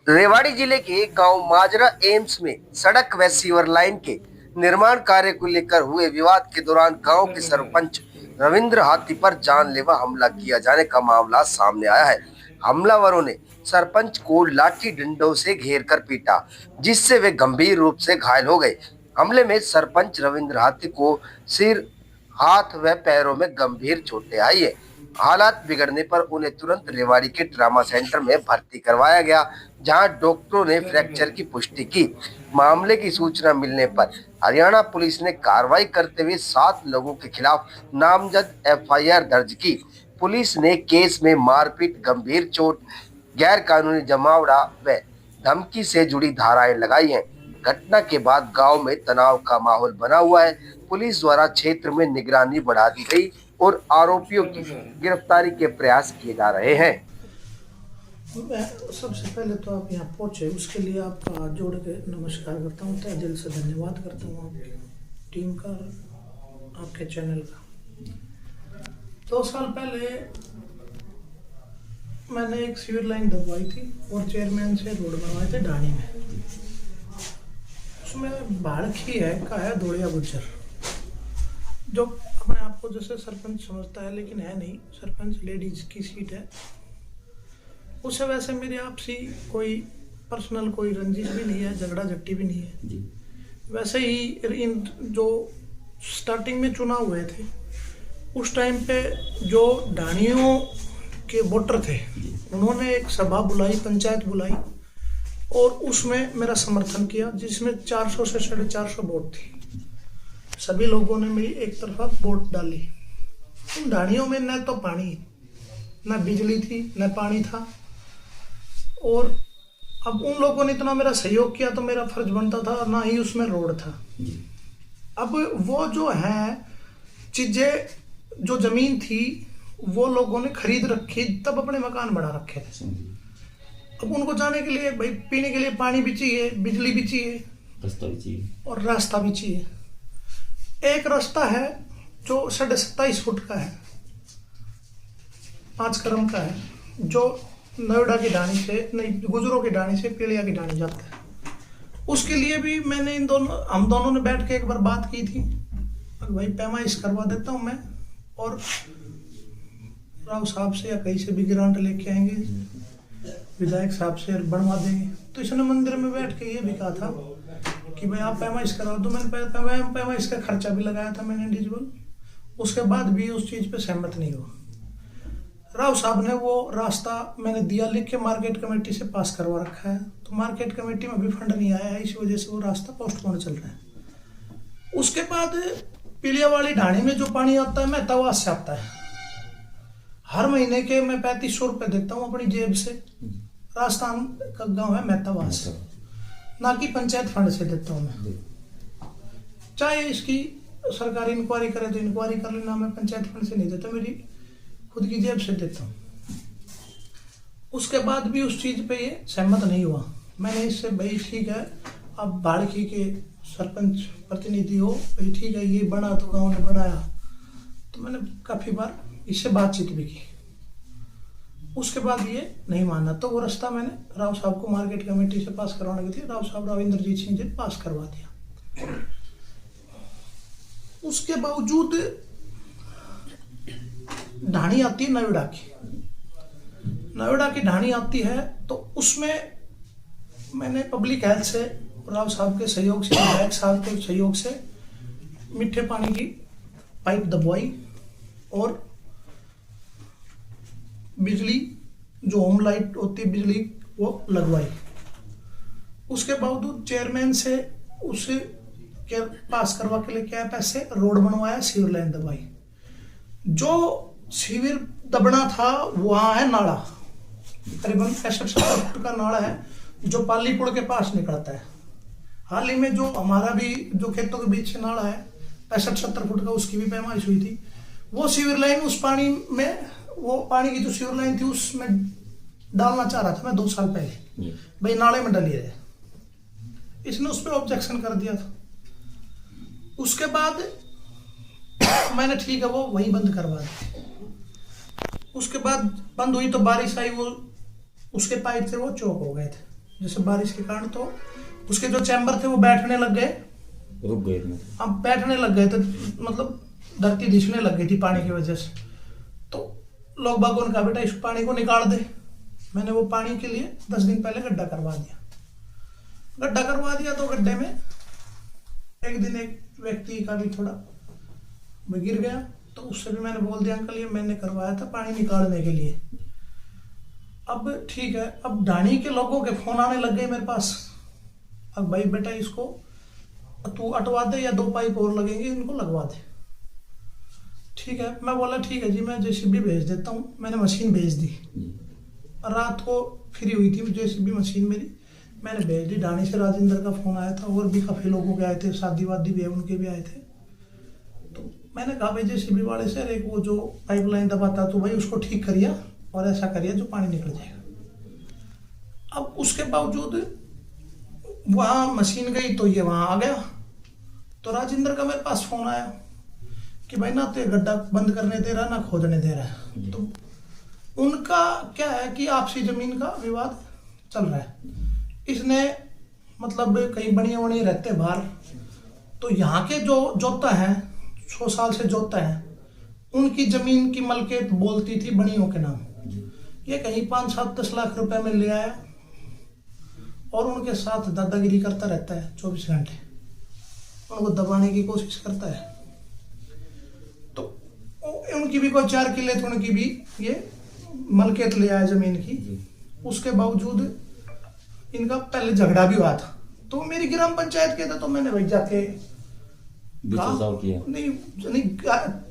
रेवाड़ी जिले के गांव माजरा एम्स में सड़क व सीवर लाइन के निर्माण कार्य को लेकर हुए विवाद के दौरान गांव के सरपंच रविंद्र हाथी पर जानलेवा हमला किया जाने का मामला सामने आया है। हमलावरों ने सरपंच को लाठी डंडों से घेर कर पीटा, जिससे वे गंभीर रूप से घायल हो गए। हमले में सरपंच रविंद्र हाथी को सिर, हाथ व पैरों में गंभीर चोटें आई है। हालात बिगड़ने पर उन्हें तुरंत रेवाड़ी के ट्रामा सेंटर में भर्ती करवाया गया, जहां डॉक्टरों ने फ्रैक्चर की पुष्टि की। मामले की सूचना मिलने पर हरियाणा पुलिस ने कार्रवाई करते हुए 7 लोगों के खिलाफ नामजद एफआईआर दर्ज की। पुलिस ने केस में मारपीट, गंभीर चोट, गैर कानूनी जमावड़ा व धमकी से जुड़ी धाराएं लगाई हैं। घटना के बाद गांव में तनाव का माहौल बना हुआ है। पुलिस द्वारा क्षेत्र में निगरानी बढ़ा दी गई और आरोपियों की गिरफ्तारी के प्रयास किए जा रहे हैं। मैं सबसे पहले तो आप यहाँ पहुँचे, उसके लिए आपका जोड़ के नमस्कार करता हूँ, तहे दिल से धन्यवाद करता हूँ आपकी टीम का, आपके चैनल का। 2 साल पहले मैंने एक सीवर लाइन दबवाई थी और चेयरमैन से रोड बनवाए थे ढाणी में। उसमें बाड़खी है का है धोड़िया गुज्जर, जो अपने आप को जैसे सरपंच समझता है लेकिन है नहीं। सरपंच लेडीज की सीट है। उसे वैसे मेरी आपसी कोई पर्सनल कोई रंजिश भी नहीं है, झगड़ा झट्टी भी नहीं है जी। वैसे ही इन जो स्टार्टिंग में चुनाव हुए थे उस टाइम पे जो ढाणियों के वोटर थे उन्होंने एक सभा बुलाई, पंचायत बुलाई और उसमें मेरा समर्थन किया, जिसमें 400 से 450 वोट थी। सभी लोगों ने मेरी एक तरफा वोट डाली। उन ढाणियों में न तो पानी, न बिजली थी, न पानी था। और अब उन लोगों ने इतना मेरा सहयोग किया तो मेरा फर्ज बनता था, ना ही उसमें रोड था। अब वो जो है चीजें, जो जमीन थी वो लोगों ने खरीद रखी, तब अपने मकान बना रखे थे। अब उनको जाने के लिए भाई पीने के लिए पानी भी चाहिए, बिजली भी चाहिए, रास्ता भी चाहिए और रास्ता भी चाहिए। एक रास्ता है जो 27.5 फुट का है, 5 करम का है, जो नोएडा की ढाणी से नहीं, गुजरों की ढाणी से पीलिया की ढाणी जाता है। उसके लिए भी मैंने हम दोनों ने बैठ के एक बार बात की थी, भाई पैमाइश करवा देता हूँ मैं और राव साहब से या कहीं से भी ग्रांट लेके आएंगे, विधायक साहब से बनवा देंगे। तो इसने मंदिर में बैठ के ये भी कहा था कि भाई आप पैमाइश करवा दो। मैंने पैमाइश का खर्चा भी लगाया था मैंने इंडिविजुअल, उसके बाद भी उस चीज़ पे सहमत नहीं हुआ। राव साहब ने वो रास्ता मैंने दिया लिख के, मार्केट कमेटी से पास करवा रखा है, तो मार्केट कमेटी में भी फंड नहीं आया है, इस वजह से वो रास्ता पोस्टपोन चल रहा है। उसके बाद पीलिया वाली ढाणी में जो पानी आता है मेहतावास से आता है। हर महीने के मैं 3500 रुपये देता हूँ अपनी जेब से। राजस्थान का गांव है मेहतावास, ना कि पंचायत फंड से देता हूँ मैं। चाहे इसकी सरकारी इंक्वायरी करे तो इंक्वायरी कर लेना, मैं पंचायत फंड से नहीं देता, मेरी खुद की जेब से देता हूँ। उसके बाद भी उस चीज़ पे ये सहमत नहीं हुआ। मैंने इससे भाई ठीक है, आप बाड़खी के सरपंच प्रतिनिधि हो, भाई ठीक है, ये बना तो गांव ने बनाया, तो मैंने काफ़ी बार इससे बातचीत भी की। उसके बाद ये नहीं माना, तो वो रास्ता मैंने राव साहब को मार्केट कमेटी से पास करवाने की थी, राव साहब रविंद्रजीत सिंह जी पास करवा दिया। उसके बावजूद ढाणी आती है नोएडा की ढाणी आती है, तो उसमें मैंने पब्लिक हेल्थ से, राव साहब के सहयोग से, विधायक साहब के सहयोग से मीठे पानी की पाइप दबवाई और बिजली जो होम लाइट होती है बिजली वो लगवाई। उसके बावजूद चेयरमैन से उसे क्या पास करवा के लेके आया पैसे, रोड बनवाया, सीवर लाइन दबाई। जो शिविर दबना था वहाँ है नाला, करीबन 65-70 फुट का नाला है जो पालीपुर के पास निकलता है। हाल ही में जो हमारा भी जो खेतों के बीच से नाला है 65-70 फुट का, उसकी भी पैमाइश हुई थी। वो सीवर लाइन उस पानी में, वो पानी की जो सीवर लाइन थी उसमें डालना चाह रहा था मैं 2 साल पहले, भाई नाले में डाली रहे। इसने उस पर ऑब्जेक्शन कर दिया था। उसके बाद मैंने ठीक है वो वहीं बंद करवा दी। उसके बाद बंद हुई तो बारिश आई, वो उसके पाइप थे वो चौक हो गए थे। जैसे बारिश के कारण, तो उसके जो चैम्बर थे वो बैठने लग गए, रुक गए थे। अब बैठने लग गए थे, मतलब धरती धिसने लग गई थी पानी की वजह से। तो लोग बागों ने कहा बेटा इस पानी को निकाल दे। मैंने वो पानी के लिए 10 दिन पहले गड्ढा करवा दिया। तो गड्ढे में एक दिन एक व्यक्ति का भी थोड़ा मैं गिर गया, तो उससे भी मैंने बोल दिया अंकल ये मैंने करवाया था पानी निकालने के लिए। अब ठीक है, अब ढाणी के लोगों के फोन आने लग गए मेरे पास, अब भाई बेटा इसको तू अटवा दे या 2 पाइप और लगेंगे इनको लगवा दे। ठीक है, मैं बोला ठीक है जी मैं जेसीबी भेज देता हूँ। मैंने मशीन भेज दी, रात को फ्री हुई थी जेसीबी मशीन मेरी, मैंने भेज दी। ढाणी से राजेंद्र का फोन आया था, और भी काफी लोगों के आए थे, शादी वादी भी है उनके भी आए थे। तो मैंने कहा भाई जेसीबी वाले से एक वो जो पाइपलाइन दबाता तो भाई उसको ठीक करिए और ऐसा करिए जो पानी निकल जाएगा। अब उसके बावजूद वहां मशीन गई तो ये वहां आ गया। तो राजेंद्र का मेरे पास फोन आया कि भाई ना तो ये गड्ढा बंद करने दे रहा ना खोदने दे रहा है। तो उनका क्या है कि आपसी जमीन का विवाद चल रहा है। इसने मतलब कई बनिया बनिया रहते बाहर, तो यहाँ के जो जोता है 100 साल से जोता है उनकी जमीन की मलकियत बोलती थी बनियों के नाम। ये कहीं 5-7-10 लाख रुपए में ले आया और उनके साथ दादागिरी करता रहता है 24 घंटे, उनको दबाने की कोशिश करता है। तो उनकी भी कोई 4 किले थे, उनकी भी ये मलकियत ले आया जमीन की। उसके बावजूद इनका पहले झगड़ा भी हुआ था, तो मेरी ग्राम पंचायत के थे, तो मैंने भाई जाके किया नहीं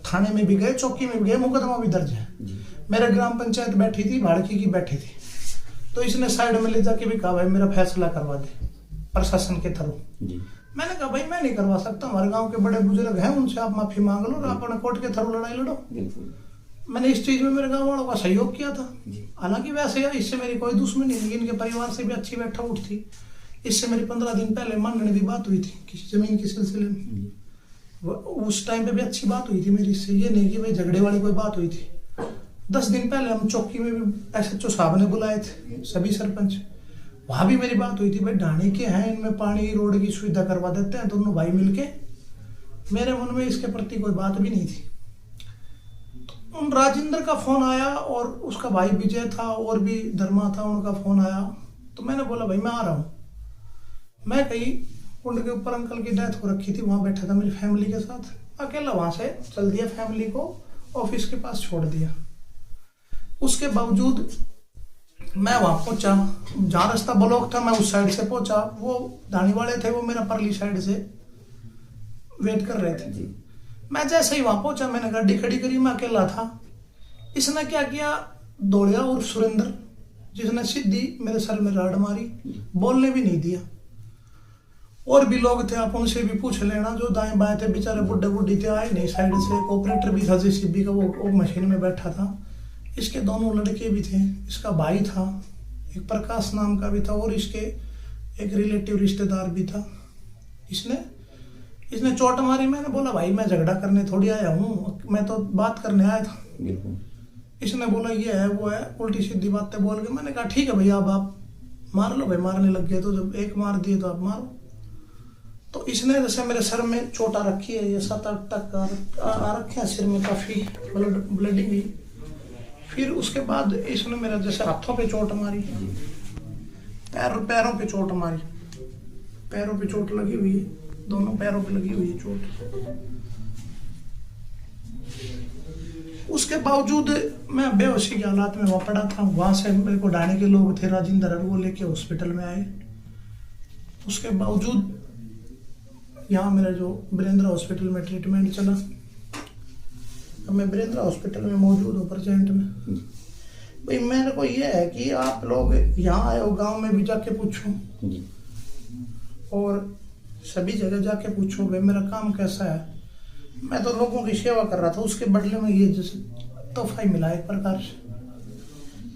थाने में भी गए, चौकी में भी गए, मुकदमा भी दर्ज है। मेरे ग्राम पंचायत बैठी थी, भाड़की की बैठी थी, तो इसने साइड में ले जाके भी कहा भाई मेरा फैसला करवा दे प्रशासन के थ्रू। मैंने कहा भाई मैं नहीं करवा सकता, हमारे गांव के बड़े बुजुर्ग हैं उनसे आप माफी मांग लो और अपने कोर्ट के थ्रू लड़ाई लड़ो। मैंने इस चीज में मेरे गांव वालों का सहयोग किया था। हालांकि वैसे इससे मेरी कोई दुश्मनी नहीं, इनके परिवार से भी अच्छी बैठा उठ थी। इससे मेरी 15 दिन पहले मानने की बात हुई थी किसी जमीन के सिलसिले में, उस टाइम पे भी अच्छी बात हुई थी मेरी इससे, ये नहीं कि भाई झगड़े वाली कोई बात हुई थी। 10 दिन पहले हम चौकी में भी SHO साहब ने बुलाए थे सभी सरपंच, वहां भी मेरी बात हुई थी भाई ढाणी के हैं इनमें पानी रोड की सुविधा करवा देते हैं दोनों भाई मिलके। मेरे मन में इसके प्रति कोई बात भी नहीं थी। तो उन राजेंद्र का फोन आया और उसका भाई विजय था और भी धर्मा था, उनका फोन आया। तो मैंने बोला भाई मैं आ रहा हूँ। मैं कहीं कुंड के ऊपर अंकल की डेथ हो रखी थी, वहां बैठा था मेरी फैमिली के साथ, अकेला वहां से चल दिया, फैमिली को ऑफिस के पास छोड़ दिया। उसके बावजूद मैं वहां पहुंचा, जहां रास्ता ब्लॉक था मैं उस साइड से पहुंचा। वो ढाणी वाले थे, वो मेरा परली साइड से वेट कर रहे थे। मैं जैसे ही वहां पहुंचा मैंने गाड़ी खड़ी करी, मैं अकेला था। इसने क्या किया, दौड़िया और सुरेंद्र जिसने सीधी मेरे सर में राड़ मारी, बोलने भी नहीं दिया। और भी लोग थे, आप उनसे भी पूछ लेना, जो दाएं बाएं थे बेचारे बुढ़े बुढ़ी थे, आए नहीं साइड से। ऑपरेटर भी था JCB का, वो मशीन में बैठा था। इसके दोनों लड़के भी थे, इसका भाई था एक प्रकाश नाम का भी था, और इसके एक रिलेटिव रिश्तेदार भी था। इसने चोट मारी। मैंने बोला भाई मैं झगड़ा करने थोड़ी आया हूँ, मैं तो बात करने आया था। इसने बोला ये है वो है, उल्टी सीधी बातें बोल के। मैंने कहा ठीक है भैया अब आप मार लो भाई, मारने लग गए तो जब एक मार दिए तो आप मारो। तो इसने जैसे मेरे सर में चोट आ रखी है, ये 7-8 टक आ रखे हैं सिर में, काफी ब्लडिंग हुई। फिर उसके बाद इसने मेरा जैसे हाथों पे चोट मारी, पैरों पे चोट मारी, पैरों पे चोट लगी हुई है, दोनों पैरों पे लगी हुई है चोट। उसके बावजूद मैं बेहोशी के हालात में वहां पड़ा था। वहां से मेरे को ढाणी के लोग थे राजेंद्र, वो लेके हॉस्पिटल में आए। उसके बावजूद यहाँ मेरा जो वीरेंद्र हॉस्पिटल में ट्रीटमेंट चला, अब मैं वीरेंद्र हॉस्पिटल में मौजूद हूँ प्रेजेंट में। भाई मेरे को ये है कि आप लोग यहाँ आए हो, गांव में भी जाके पूछो और सभी जगह जाके पूछो भाई मेरा काम कैसा है। मैं तो लोगों की सेवा कर रहा था, उसके बदले में ये जैसे तोहफा ही मिला एक प्रकार से।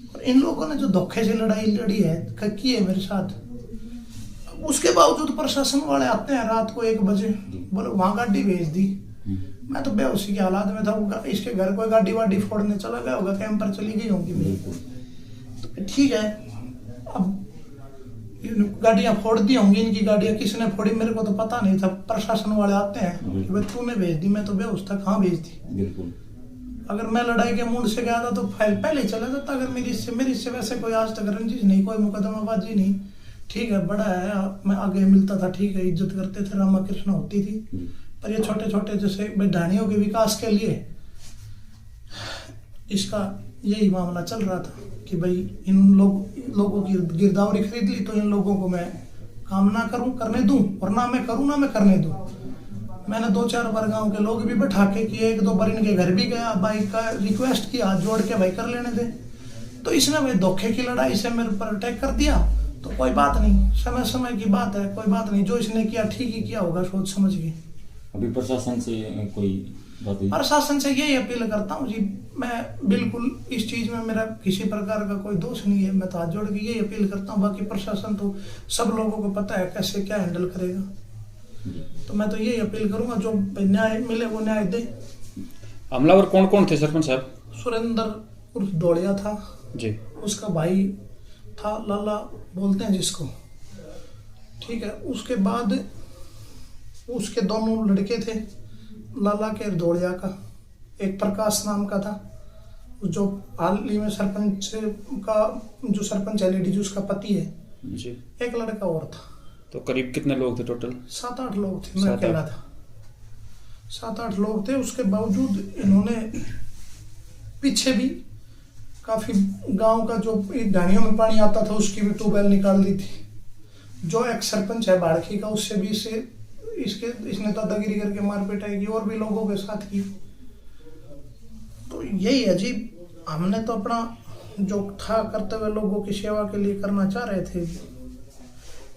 और इन लोगों ने जो धोखे से लड़ाई लड़ी है, की है मेरे साथ, उसके बावजूद प्रशासन वाले आते हैं रात को 1 बजे, बोले वहां गाड़ी भेज दी। मैं तो बेहोशी के हालात में था, इसके घर कोई गाड़ी वाड़ी फोड़ने चला गया होगा, कैंपर चली गई होगी मेरी। तो ठीक है, अब गाड़ियां फोड़ दी होंगी, इनकी गाड़ियां किसने फोड़ी मेरे को तो पता नहीं था। प्रशासन वाले आते हैं कि भाई तूने भेज दी, मैं तो बेहोश था, कहाँ भेज दी। बिल्कुल। अगर मैं लड़ाई के मूड से गया था तो फाइल पहले ही चला जाता। अगर मेरी इससे वैसे कोई आज तक रंजिश नहीं, कोई मुकदमाबाजी नहीं। ठीक है, बड़ा है, मैं आगे मिलता था, ठीक है, इज्जत करते थे, रामा कृष्ण होती थी। पर ये छोटे छोटे जैसे ढाणियों के विकास के लिए इसका यही मामला चल रहा था कि भाई इन लोगों की गिरदावरी खरीद ली तो इन लोगों को मैं काम ना करूं, करने दूं, और ना मैं करूं ना मैं करने दूं। मैंने 2-4 बार गांव के लोग भी बैठा के कि 1-2 बार इनके घर भी गया, भाई का रिक्वेस्ट किया, हाथ जोड़ के भाई कर लेने दे। तो इसने भाई धोखे की लड़ाई से मेरे पर अटैक कर दिया। तो कोई बात नहीं, समय समय की बात है, कोई बात नहीं, जो इसने किया ठीक ही किया होगा सोच समझ के। अभी प्रशासन से कोई बात हुई? प्रशासन से यही अपील करता हूँ जी, मैं बिल्कुल इस चीज में मेरा किसी प्रकार का कोई दोष नहीं है, मैं तो हाथ जोड़ के यही अपील करता हूँ। बाकी प्रशासन तो सब लोगों को पता है कैसे क्या हैंडल करेगा। तो मैं तो यही अपील करूंगा, जो न्याय मिले वो न्याय दे। हमलावर कौन कौन थे सरपंच साहब? सुरेंद्र उर्फ दौड़िया था जी, उसका भाई था, लाला बोलते हैं जिसको, ठीक है। उसके बाद उसके दोनों लड़के थे, लाला के दौड़िया का, एक प्रकाश नाम का था जो हाल ही में सरपंच का, जो सरपंच है लेडीज उसका पति है जी। एक लड़का और था। तो करीब कितने लोग थे टोटल? 7-8 लोग थे, मैं अकेला था। 7-8 लोग थे। उसके बावजूद इन्होंने पीछे भी काफी गांव का जो ढाणियों में पानी आता था उसकी भी ट्यूबवेल निकाल दी थी। जो एक सरपंच है बाड़खी का, उससे भी इसने दादागिरी करके मारपीट की और भी लोगों के साथ की। तो यही है जी, हमने तो अपना जो था करते हुए लोगों की सेवा के लिए करना चाह रहे थे।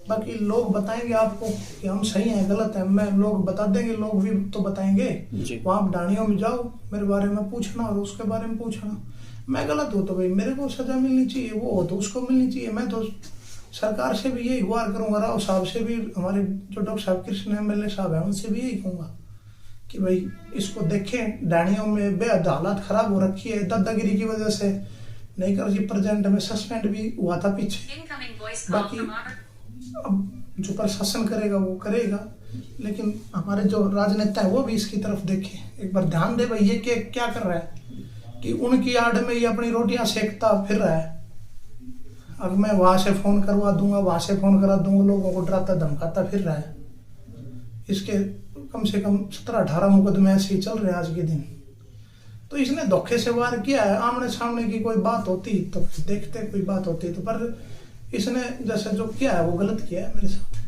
बाकी लोग बताएंगे आपको कि हम सही हैं गलत हैं, मैं लोग बता देंगे, लोग भी तो बताएंगे। वहां ढाणियों में जाओ, मेरे बारे में पूछना और उसके बारे में पूछना। मैं गलत हूँ तो भाई मेरे को सजा मिलनी चाहिए, वो हो तो उसको मिलनी चाहिए। मैं तो सरकार से भी यही गुहार करूंगा, राव साहब से भी, हमारे जो डॉक्टर साहब कृष्ण MLA साहब हैं उनसे भी यही कहूंगा कि भाई इसको देखें। ढाणियों में बेहद हालात खराब हो रखी है दादागिरी की वजह से। नहीं कर जी, प्रेजेंट में सस्पेंड भी हुआ था पीछे। बाकी अब जो प्रशासन करेगा वो करेगा, लेकिन हमारे जो राजनेता है वो भी इसकी तरफ देखें, एक बार ध्यान दे भाई ये क्या कर रहा है कि उनकी आड़ में ये अपनी रोटियां सेकता फिर रहा है। अब मैं वहां से फोन करवा दूंगा, वहां से फोन करा दूंगा, लोगों को डराता धमकाता फिर रहा है। इसके कम से कम 17-18 मुकदमे ऐसे ही चल रहे हैं आज के दिन। तो इसने धोखे से वार किया है। आमने सामने की कोई बात होती तो देखते, कोई बात होती तो, पर इसने जैसे जो किया है वो गलत किया है मेरे साथ।